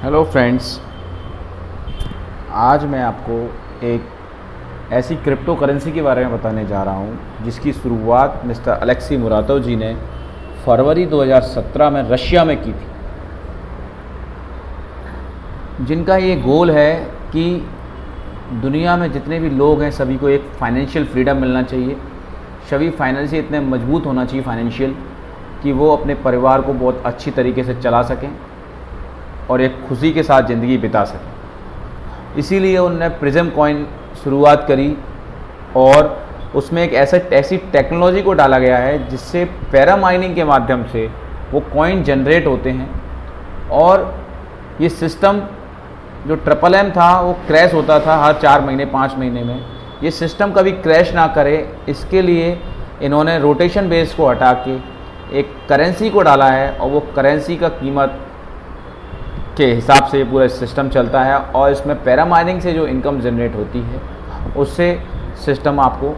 Hello friends, आज मैं आपको एक ऐसी क्रिप्टो करेंसी के बारे में बताने जा रहा हूँ जिसकी शुरुआत मिस्टर अलेक्सी मुरातोव जी ने फरवरी 2017 में रशिया में की थी। जिनका ये गोल है कि दुनिया में जितने भी लोग हैं सभी को एक फाइनेंशियल फ्रीडम मिलना चाहिए। सभी फाइनेंशियल इतने मजबूत होना चाहिए फाइनेंशियल कि वो अपने परिवार को बहुत अच्छी तरीके से चला सकें और एक खुशी के साथ ज़िंदगी बिता सकें। इसीलिए उन्होंने प्रिज्म कॉइन शुरुआत करी और उसमें एक ऐसी टेक्नोलॉजी को डाला गया है जिससे पैरा माइनिंग के माध्यम से वो कॉइन जनरेट होते हैं। और ये सिस्टम जो ट्रिपल M था वो क्रैश होता था हर 4 महीने 5 महीने में। ये सिस्टम कभी क्रैश ना करे इसके लिए इन्होंने रोटेशन बेस को हटा के एक करेंसी को डाला है और वो करेंसी का कीमत के हिसाब से ये पूरा सिस्टम चलता है। और इसमें पैरा माइनिंग से जो इनकम जनरेट होती है उससे सिस्टम आपको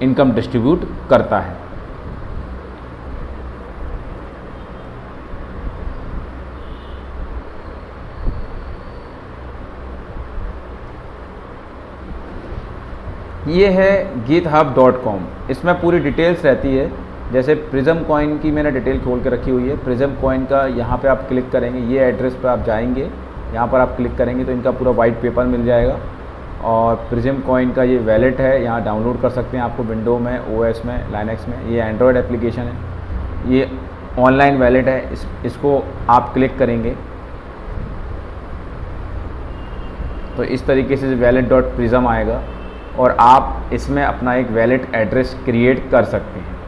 इनकम डिस्ट्रीब्यूट करता है। ये है github.com। इसमें पूरी डिटेल्स रहती है। जैसे प्रिज्म कॉइन की मैंने डिटेल खोल के रखी हुई है। प्रिज्म कॉइन का यहाँ पे आप क्लिक करेंगे, ये एड्रेस पे आप जाएंगे, यहाँ पर आप क्लिक करेंगे तो इनका पूरा वाइट पेपर मिल जाएगा। और प्रिज्म कॉइन का ये वैलेट है, यहाँ डाउनलोड कर सकते हैं आपको विंडो में, OS में, लाइनक्स में। ये एंड्रॉयड एप्लीकेशन है, ये ऑनलाइन वैलेट है। इसको आप क्लिक करेंगे तो इस तरीके से wallet.prism आएगा और आप इसमें अपना एक वैलेट एड्रेस क्रिएट कर सकते हैं।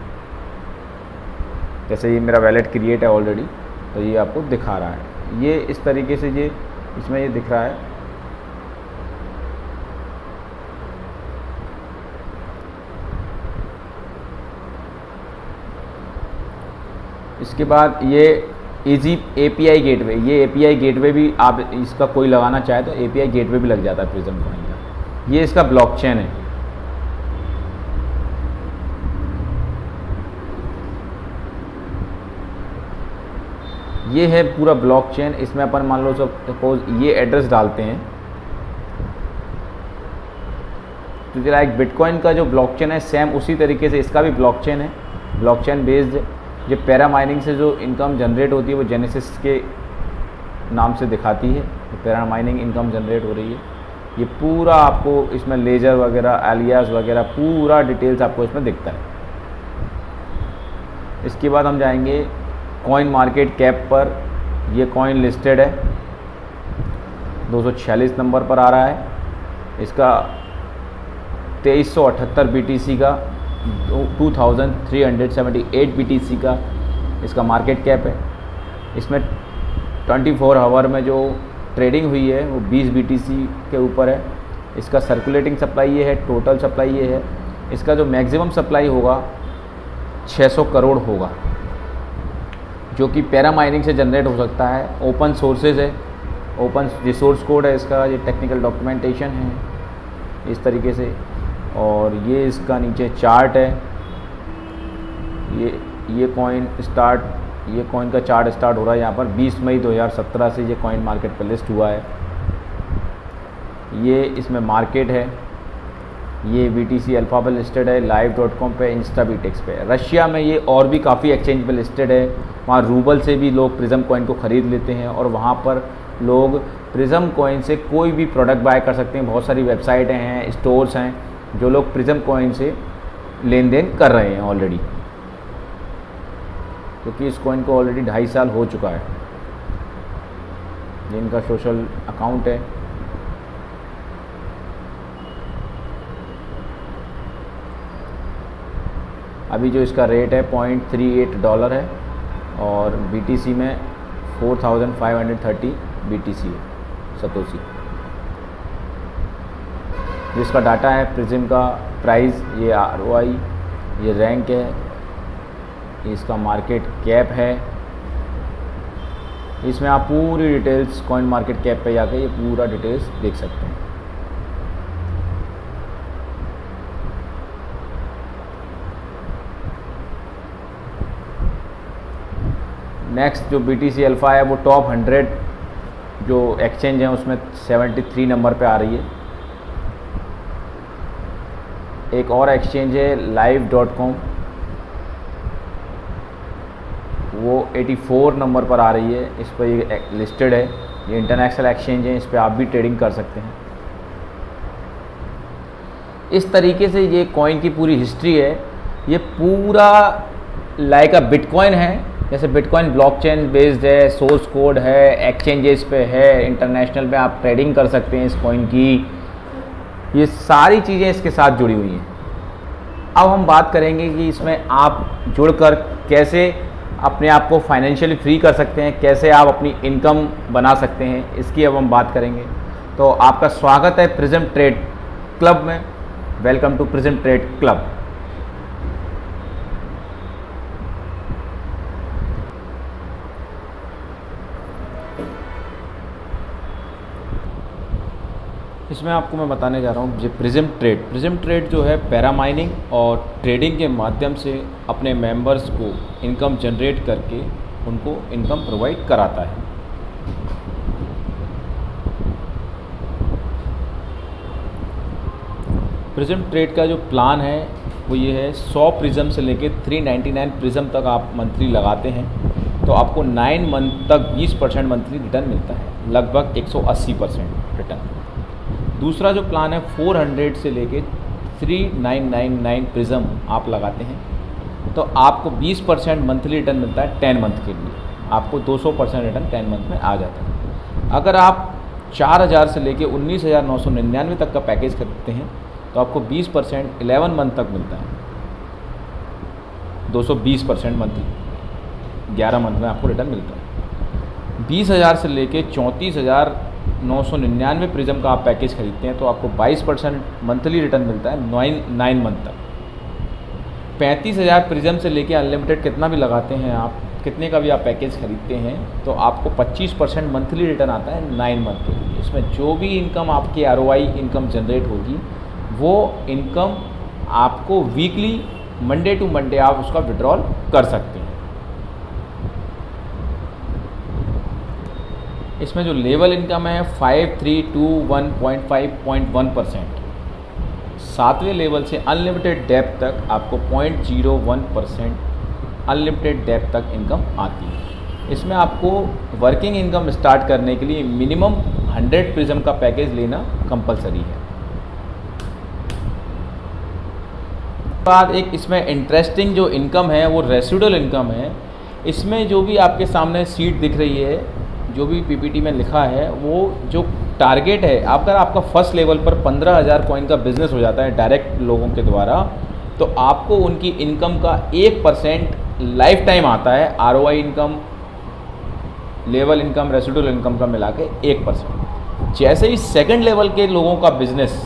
जैसे ये मेरा वैलेट क्रिएट है ऑलरेडी, तो ये आपको दिखा रहा है। ये इस तरीके से ये इसमें ये दिख रहा है। इसके बाद ये इजी API गेटवे, ये API गेटवे भी आप इसका कोई लगाना चाहे तो API गेटवे भी लग जाता है प्रिज्म कॉइन का। ये इसका ब्लॉकचेन है। ये है पूरा ब्लॉकचेन। इसमें अपन मान लो सपोज ये एड्रेस डालते हैं तो जरा एक बिटकॉइन का जो ब्लॉकचेन है सेम उसी तरीके से इसका भी ब्लॉकचेन है। ब्लॉकचेन बेस्ड जो पैरा माइनिंग से जो इनकम जनरेट होती है वो जेनेसिस के नाम से दिखाती है। पैरा माइनिंग इनकम जनरेट हो रही है। ये पूरा आपको इसमें लेजर वगैरह, एलियास वगैरह पूरा डिटेल्स आपको इसमें दिखता है। इसके बाद हम जाएंगे कॉइन मार्केट कैप पर। ये कॉइन लिस्टेड है, 246 नंबर पर आ रहा है। इसका 2378 BTC का 2378 BTC का इसका मार्केट कैप है। इसमें 24 आवर में जो ट्रेडिंग हुई है वो 20 BTC के ऊपर है। इसका सर्कुलेटिंग सप्लाई ये है, टोटल सप्लाई ये है। इसका जो मैक्सिमम सप्लाई होगा 600 करोड़ होगा, जो कि पैरा माइनिंग से जनरेट हो सकता है। ओपन सोर्सेज है, ओपन रिसोर्स कोड है इसका, ये टेक्निकल डॉक्यूमेंटेशन है इस तरीके से। और ये इसका नीचे चार्ट है। ये कॉइन का चार्ट स्टार्ट हो रहा है यहाँ पर 20 मई 2017 से ये कॉइन मार्केट पर लिस्ट हुआ है। ये इसमें मार्केट है। ये BTC अल्फा पर लिस्टेड है, live.com पे, इंस्टाबीटेक्स पे। रशिया में ये और भी काफ़ी एक्सचेंज पे लिस्टेड है। वहाँ रूबल से भी लोग प्रिज्म कॉइन को ख़रीद लेते हैं और वहाँ पर लोग प्रिज्म कॉइन से कोई भी प्रोडक्ट बाय कर सकते हैं। बहुत सारी वेबसाइटें हैं, स्टोर्स हैं जो लोग प्रिज्म कॉइन से लेन देन कर रहे हैं ऑलरेडी, क्योंकि इस कॉइन को ऑलरेडी 2.5 साल हो चुका है। ये इनका सोशल अकाउंट है। अभी जो इसका रेट है $0.38 है और BTC में 4530 BTC है, सतोशी। जिसका डाटा है प्रिज्म का प्राइस, ये ROI, ये रैंक है, ये इसका मार्केट कैप है। इसमें आप पूरी डिटेल्स कॉइन मार्केट कैप पे जाके ये पूरा डिटेल्स देख सकते हैं। नेक्स्ट जो BTC अल्फ़ा है वो टॉप 100 जो एक्सचेंज है उसमें 73 नंबर पे आ रही है। एक और एक्सचेंज है live.com, वो 84 नंबर पर आ रही है। इस पर ये लिस्टेड है, ये इंटरनेशनल एक्सचेंज है, इस पर आप भी ट्रेडिंग कर सकते हैं। इस तरीके से ये कॉइन की पूरी हिस्ट्री है। ये पूरा लाइक अ बिटकॉइन है, जैसे बिटकॉइन ब्लॉकचेन बेस्ड है, सोर्स कोड है, एक्सचेंजेस पे है, इंटरनेशनल पे आप ट्रेडिंग कर सकते हैं इस कॉइन की। ये सारी चीज़ें इसके साथ जुड़ी हुई हैं। अब हम बात करेंगे कि इसमें आप जुड़कर कैसे अपने आप को फाइनेंशियली फ्री कर सकते हैं, कैसे आप अपनी इनकम बना सकते हैं, इसकी अब हम बात करेंगे। तो आपका स्वागत है प्रिज्म ट्रेड क्लब में। Welcome to Prism Trade Club. इसमें आपको मैं बताने जा रहा हूँ जो प्रिज्म ट्रेड जो है पैरामाइनिंग और ट्रेडिंग के माध्यम से अपने मेंबर्स को इनकम जनरेट करके उनको इनकम प्रोवाइड कराता है। प्रिज्म ट्रेड का जो प्लान है वो ये है, 100 प्रिज्म से लेके 399 प्रिज्म तक आप मंथली लगाते हैं तो आपको 9 मंथ तक 20% मंथली रिटर्न मिलता है, लगभग 180% रिटर्न। दूसरा जो प्लान है 400 से लेके 3999 प्रिज्म आप लगाते हैं तो आपको 20% मंथली रिटर्न मिलता है 10 मंथ के लिए, आपको 200% रिटर्न 10 मंथ में आ जाता है। अगर आप 4000 से लेके 19,999 तक का पैकेज खरीदते हैं तो आपको 20% 11 मंथ तक मिलता है, 220% मंथली 11 मंथ में आपको रिटर्न मिलता है। 20,000 से लेके 34,999 प्रिज्म का आप पैकेज खरीदते हैं तो आपको 22% मंथली रिटर्न मिलता है 9 मंथ तक। 35,000 प्रिज्म से लेके अनलिमिटेड कितना भी लगाते हैं आप, कितने का भी आप पैकेज खरीदते हैं तो आपको 25% मंथली रिटर्न आता है 9 मंथ के लिए। इसमें जो भी इनकम आपकी ROI इनकम जनरेट होगी वो इनकम आपको वीकली मंडे टू मंडे आप उसका विड्रॉल कर सकते हैं। इसमें जो लेवल इनकम है 5321.5.1%, 7वें लेवल से अनलिमिटेड डेप्थ तक आपको 0.01% अनलिमिटेड डेप्थ तक इनकम आती है। इसमें आपको वर्किंग इनकम स्टार्ट करने के लिए मिनिमम 100 प्रिज्म का पैकेज लेना कंपलसरी है। बाद एक इसमें इंटरेस्टिंग जो इनकम है वो रेसिडुअल इनकम है। इसमें जो भी आपके सामने सीट दिख रही है, जो भी PPT में लिखा है, वो जो टारगेट है अगर आपका फर्स्ट लेवल पर 15,000 कॉइन का बिजनेस हो जाता है डायरेक्ट लोगों के द्वारा तो आपको उनकी इनकम का 1% लाइफ टाइम आता है। ROI income, level income, residual income का मिला के 1%। जैसे ही सेकंड लेवल के लोगों का बिजनेस,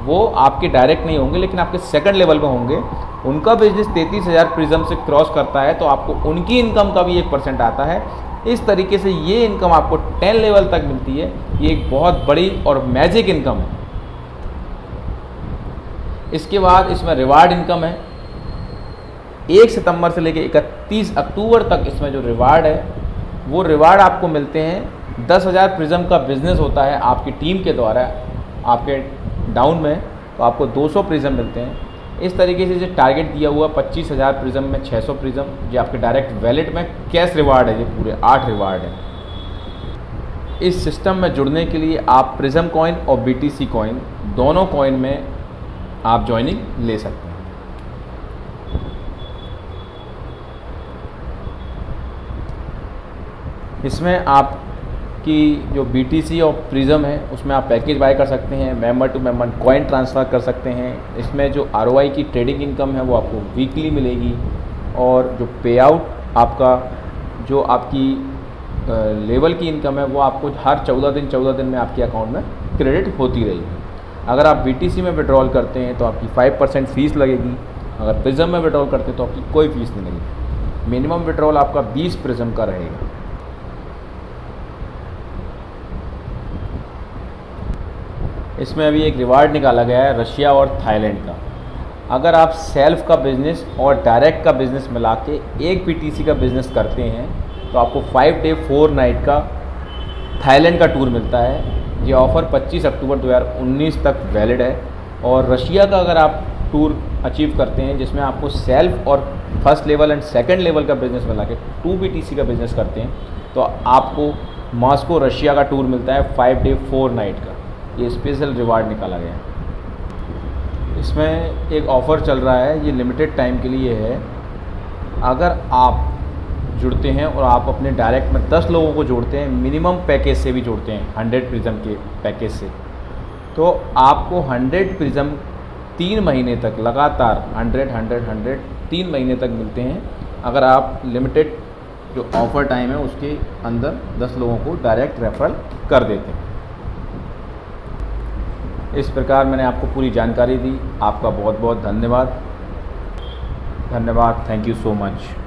वो आपके डायरेक्ट नहीं होंगे लेकिन आपके सेकंड लेवल में होंगे, उनका बिजनेस 33,000 प्रिज्म से क्रॉस करता है तो आपको उनकी इनकम का भी 1% आता है। इस तरीके से ये इनकम आपको 10 लेवल तक मिलती है। ये एक बहुत बड़ी और मैजिक इनकम है। इसके बाद इसमें रिवार्ड इनकम है। 1 सितंबर से लेकर 31 अक्टूबर तक इसमें जो रिवार्ड है वो रिवार्ड आपको मिलते हैं। 10,000 प्रिज्म का बिजनेस होता है आपकी टीम के द्वारा आपके डाउन में तो आपको 200 प्रिज्म मिलते हैं। इस तरीके से जो टारगेट दिया हुआ 25,000 प्रिज्म में 600 प्रिज्म, जो आपके डायरेक्ट वैलेट में कैश रिवार्ड है, ये पूरे 8 रिवार्ड है। इस सिस्टम में जुड़ने के लिए आप प्रिज्म कॉइन और BTC कॉइन दोनों कॉइन में आप ज्वाइनिंग ले सकते हैं। इसमें आपकी जो BTC और प्रिज्म है उसमें आप पैकेज बाय कर सकते हैं, member to member coin transfer कर सकते हैं। इसमें जो ROI की ट्रेडिंग इनकम है वो आपको वीकली मिलेगी और जो पे आउट आपका जो आपकी लेवल की इनकम है वो आपको हर 14 दिन में आपके अकाउंट में क्रेडिट होती रहेगी। अगर आप BTC में विड्रॉल करते हैं तो आपकी 5% फ़ीस लगेगी, अगर प्रिज्म में विड्रॉल करते हैं तो आपकी कोई फ़ीस नहीं लगेगी। मिनिमम विड्रॉल आपका 20 प्रिज्म का रहेगा। इसमें अभी एक रिवार्ड निकाला गया है रशिया और थाईलैंड का। अगर आप सेल्फ का बिज़नेस और डायरेक्ट का बिज़नेस मिला के एक BTC का बिज़नेस करते हैं तो आपको 5 डे 4 नाइट का थाईलैंड का टूर मिलता है। ये ऑफ़र 25 अक्टूबर 2019 तक वैलिड है। और रशिया का अगर आप टूर अचीव करते हैं जिसमें आपको सेल्फ और first level and second level का बिज़नेस मिला के 2 BTC का बिज़नेस करते हैं तो आपको मॉस्को रशिया का टूर मिलता है 5 डे 4 नाइट का। ये स्पेशल रिवार्ड निकाला गया है। इसमें एक ऑफ़र चल रहा है, ये लिमिटेड टाइम के लिए है। अगर आप जुड़ते हैं और आप अपने डायरेक्ट में 10 लोगों को जोड़ते हैं, मिनिमम पैकेज से भी जोड़ते हैं 100 प्रिज्म के पैकेज से, तो आपको 100 प्रिज्म 3 महीने तक लगातार 100 3 महीने तक मिलते हैं। अगर आप लिमिटेड जो ऑफ़र टाइम है उसके अंदर 10 लोगों को डायरेक्ट रेफरल कर देते हैं। इस प्रकार मैंने आपको पूरी जानकारी दी। आपका बहुत बहुत धन्यवाद। Thank you so much.